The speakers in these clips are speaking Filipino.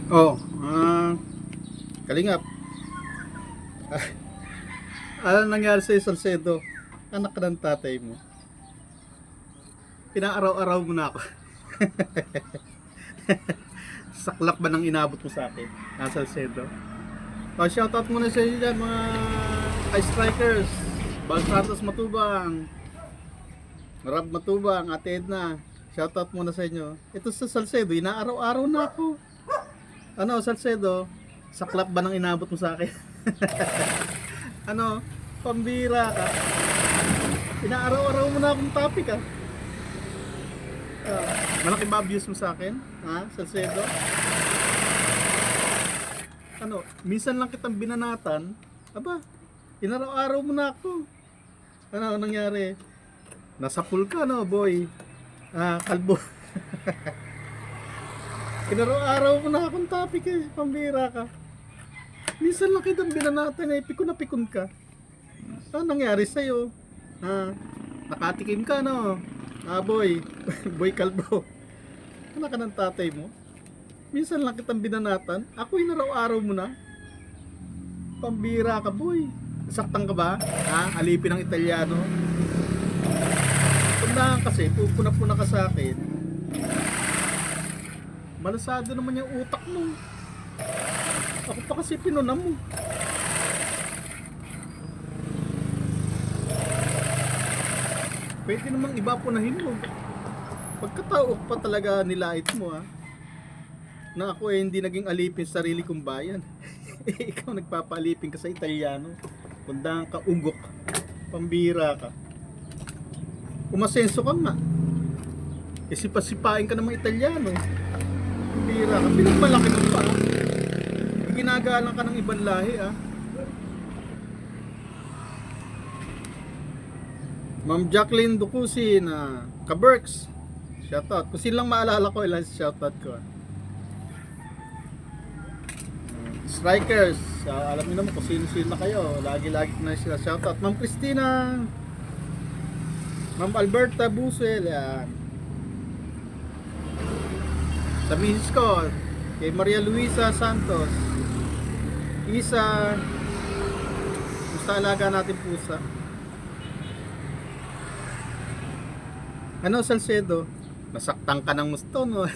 Oh, Kalingap. Ano nangyari sa Salcedo? Anak ka ng tatay mo. Pinaaraw-araw mo na ako. Saklak ba nang inabot mo sa akin? Salcedo. Oh, shoutout muna sa inyo dyan, mga ka-strikers. Bal Santos Matubang. Rab Matubang, Ate Edna. Shoutout muna sa inyo. Ito sa Salcedo, inaaraw-araw na ako. Ano, Salcedo? Saklak ba nang inabot mo sa akin? Ano, pambira ka. Inaaraw-araw mo na akong topic ah. Malaki ba abuse mo sa akin? Ha, Salcedo? Ano, minsan lang kitang binanatan. Aba, inaraw-araw mo na ako. Ano nangyari? Nasa pool ka no, boy? Kalbo. Inaraw-araw mo na akong topic eh. Pambira ka. Minsan lang kitang binanatan eh. Pikon na pikon ka. Ano nangyari sa'yo? Nakatikim ka no? Boy. Boy kalbo. Anak ka ng tatay mo? Minsan lang kitang binanatan. Ako inaraw-araw mo na. Pambira ka, boy. Saktan ka ba? Alipin ng Italiano. Tandaan kasi, pupuna-puna ka sa akin. Malasado naman yung utak mo. Ako pa kasi pinuna mo. Pwede namang iba punahin mo. Pagkatao pa talaga nilait mo na ako hindi naging alipin sa sarili kong bayan. Ikaw nagpapalipin ka sa Italiano. Kundang ka ugok. Pambira ka. Umasenso ka nga. Sipa-sipain ka ng mga Italiano. Pambira ka. Pinagmalaki mo pa. Ginagalang ka ng ibang lahi Ma'am Jacqueline Ducusi na Kaberks. Shoutout. Kung sino lang maalala ko, ilang shoutout ko. Strikers. Alam niyo naman kung sino-sino na kayo. Lagi-lagi na sila shoutout. Ma'am Christina. Ma'am Alberta Busel. Yan. Sa misis ko. Kay Maria Luisa Santos. Isa. Gusto alaga natin pusa. Ano, Salcedo? Nasaktan ka ng gusto, no?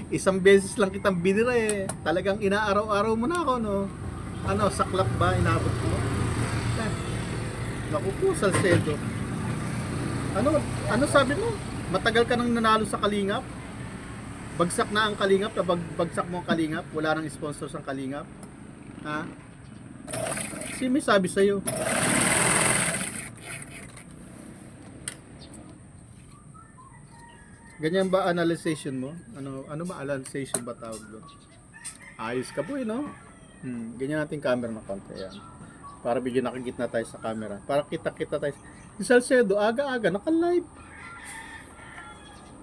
Isang beses lang kitang binira eh. Talagang inaaraw-araw mo na ako, no? Ano, saklap ba? Inabot mo? Naku po, Salcedo. Ano sabi mo? Matagal ka nang nanalo sa Kalingap? Bagsak na ang Kalingap? Bagsak mo ang Kalingap? Wala nang sponsor sa Kalingap? Sino may sabi sa'yo? Ganyan ba analyzation mo? Ano ba analyzation ba tawag doon? Ayos ka boy, no? Ganyan natin camera na konti yan. Para bigyan nakagitna tayo sa camera. Para kita-kita tayo. Si Salcedo, aga-aga, naka-live.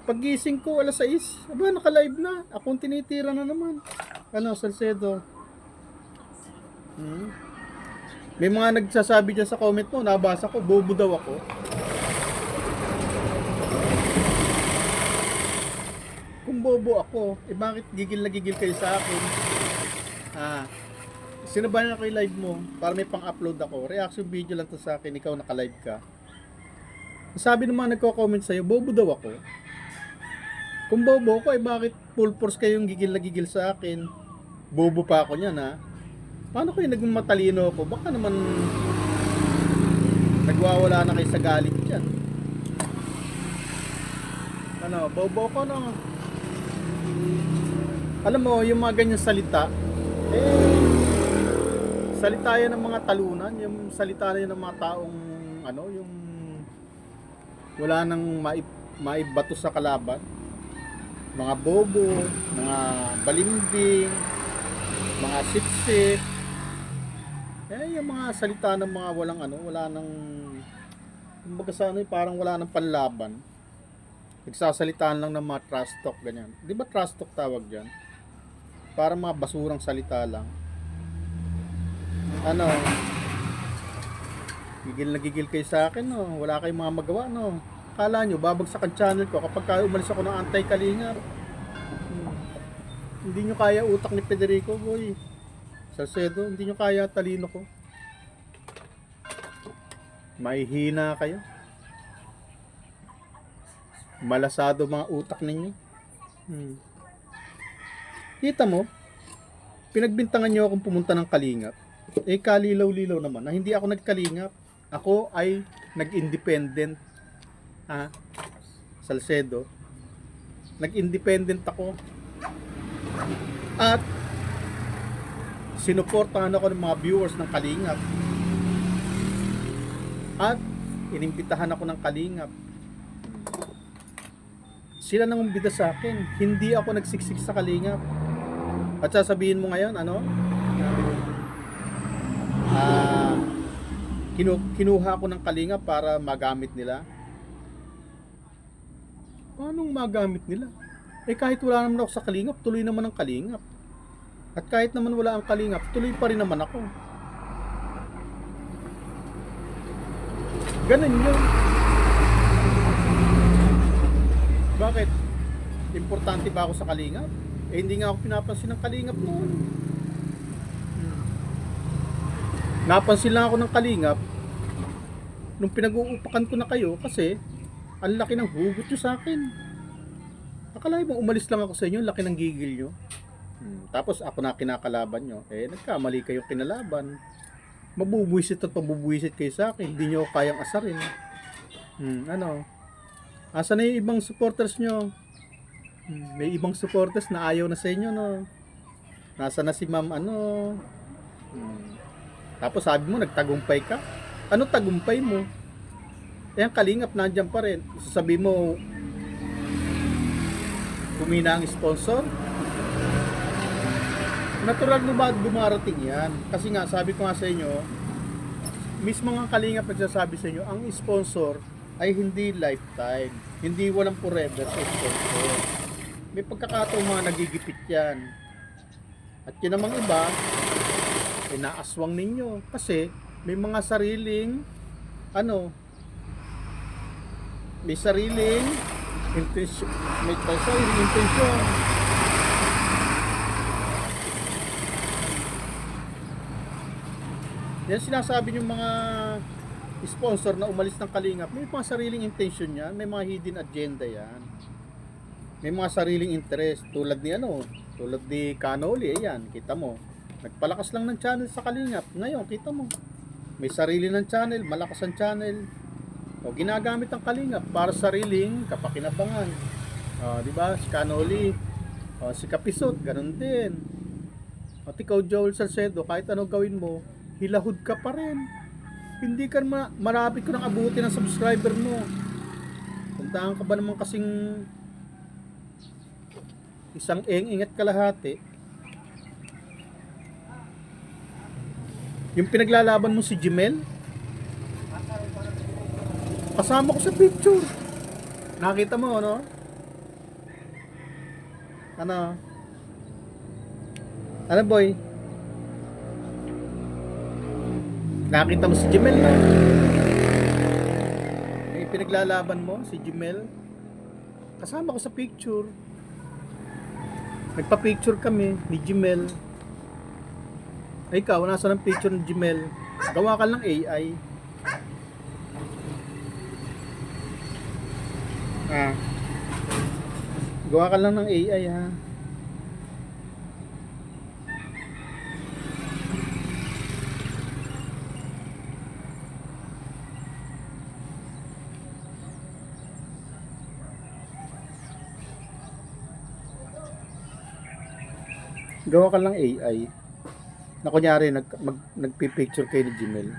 Paggising ko, alas 6. Aba, naka-live na. Akong tinitira na naman. Ano, Salcedo? May mga nagsasabi dyan sa comment mo, nabasa ko, bobo daw ako. Kung bobo ako, bakit gigil na gigil kayo sa akin? Sinabayan ako yung live mo para may pang-upload ako. Reaction video lang to sa akin, ikaw naka-live ka. Sabi ng mga nagko-comment sa'yo, bobo daw ako. Kung bobo ako, bakit full force kayong gigil na gigil sa akin? Bobo pa ako niyan Paano kayo naging matalino ako? Baka naman nagwawala na kayo sa galit dyan. Bobo ko no? Alam mo, yung mga ganyang salita, salita yan ng mga talunan, yung salita yan ng mga taong, yung wala nang maibato sa kalaban. Mga bobo, mga balimbing, mga sipsip, yung mga salita ng mga wala nang, kumbaga sa parang wala nang panlaban. Nagsasalitaan lang ng mga trash talk, ganyan. Di ba trash talk tawag dyan? Parang mga basurang salita lang. Gigil na gigil kayo sa akin, no? Wala kayong mga magawa, no? Kala nyo, babagsak ang channel ko kapag umalis ako ng anti-Kalingap. Hindi nyo kaya utak ni Federico, boy. Salcedo, hindi nyo kaya talino ko. Mahihina kayo. Malasado mga utak ninyo. Kita mo, pinagbintangan nyo akong pumunta ng Kalingap. Eh, kalilaw-lilaw naman na hindi ako nagkalingap. Ako ay nag-independent. Salcedo. Nag-independent ako. At sinuportahan ako ng mga viewers ng Kalingap. At inimbitahan ako ng Kalingap. Sila nang umbida sa akin. Hindi ako nagsiksik sa Kalingap. At sasabihin mo ngayon, kinuha ko ng Kalingap para magamit nila. Paano magamit nila? Eh kahit wala naman ako sa Kalingap, tuloy naman ang Kalingap. At kahit naman wala ang Kalingap, tuloy pa rin naman ako. Ganun yun. Bakit? Importante ba ako sa Kalingap? Eh hindi nga ako pinapansin ng Kalingap noon. Napansin lang ako ng Kalingap nung pinag-uupakan ko na kayo kasi ang laki ng hugot nyo sa akin. Akalain mo umalis lang ako sa inyo, laki ng gigil nyo. Tapos ako na kinakalaban nyo. Eh nagkamali kayong kinalaban. Mabubuisit at mabubuisit kayo sa akin. Hindi nyo kayang asarin. Asa na yung ibang supporters nyo? May ibang supporters na ayaw na sa inyo, no? Nasa na si ma'am, Tapos sabi mo, nagtagumpay ka? Ano tagumpay mo? Eh, ang Kalingap nandyan pa rin. Sasabi mo, kumina ang sponsor? Natural mo ba dumarating yan? Kasi nga, sabi ko nga sa inyo, mismo nga Kalingap nagsasabi sa inyo, ang sponsor ay hindi lifetime. Hindi walang forever sa sponsor. May pagkakataon mga nagigipit yan. At yun namang iba, inaaswang ninyo. Kasi may mga sariling, may sariling intensyon. May sariling intensyon. Yan sinasabi yung mga sponsor na umalis ng Kalingap. May mga sariling intention yan. May mga hidden agenda yan. May mga sariling interest. Tulad ni Canoli. Ayan, kita mo. Nagpalakas lang ng channel sa Kalingap. Ngayon, kita mo. May sarili ng channel. Malakas ang channel. O, ginagamit ang Kalingap para sariling kapakinabangan. O, diba? Si Canoli. O, si Kapisot. Ganun din. At ikaw, Joel Salcedo, kahit ano gawin mo, hilahod ka pa rin. Hindi ka marapit ko nang abuti ng subscriber mo. Tandaan ka ba naman kasing isang ingat kalahati? Yung pinaglalaban mo si Jimel, kasama ko sa picture. Nakita mo, ano? Ano boy? Nakita mo si Jimel, no? Yung pinaglalaban mo, si Jimel, kasama ko sa picture. Nagpa-picture kami ni Jimel. Ay, ikaw, nasa ng picture ni Jimel? Gawa ka lang AI. Gawa ka lang ng AI, ha? Gawa ka lang AI na kunyari nagpipicture kayo ni Jimel.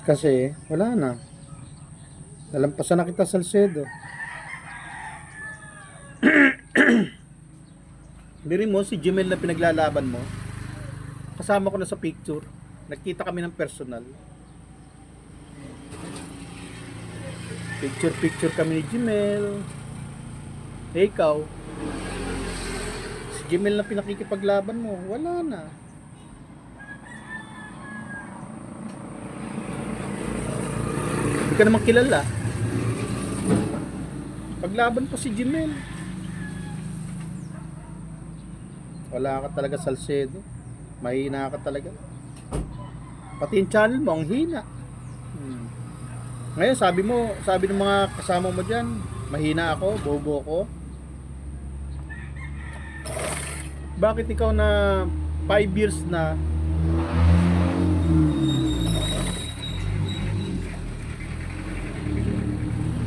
Kasi wala na. Nalampasan na kita, Salcedo. Biri mo, si Jimel na pinaglalaban mo, kasama ko na sa picture. Nagkita kami ng personal. Picture kami ni Jimel. Eh, ikaw, si Gmail na pinakikipaglaban mo, wala na. Hindi ka naman kilala. Paglaban po si Gmail. Wala ka talaga, Salcedo. Mahina ka talaga. Pati yung channel mo, ang hina. Ngayon, sabi ng mga kasama mo dyan, mahina ako, bobo ako. Bakit ikaw na 5 years na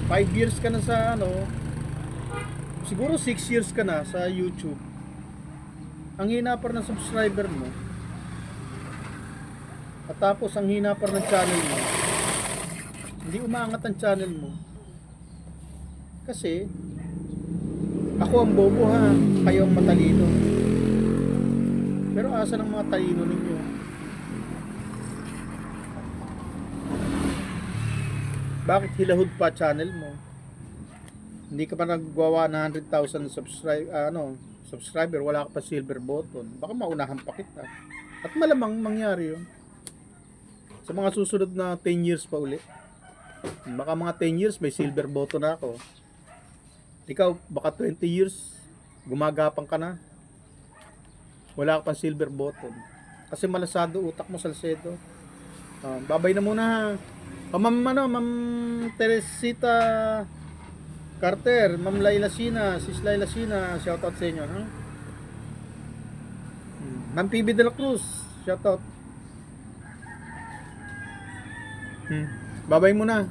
Five years ka na sa ano, siguro 6 years ka na sa YouTube. Ang hina pa ng subscriber mo. At tapos ang hina pa ng channel mo. Hindi umaangat ang channel mo. Kasi ako ang bobo ha, kayo ang matalino. Pero asa ng mga talino ninyo? Bakit hilahod pa channel mo? Hindi ka pa naggawa ng 100,000 subscriber, wala ka pa silver button. Baka maunahan pa kita. At malamang mangyari yun. Sa mga susunod na 10 years pa uli. Baka mga 10 years may silver button na ako. Ikaw, baka 20 years, gumagapang ka na. Wala ka pang silver button. Kasi malasado utak mo, Salcedo. Babay na muna ha. Ma'am Teresita Carter, Ma'am Laila Sina, Sis Laila Sina, shoutout sa inyo, ha? Ma'am PB de la Cruz, shoutout. Babay muna.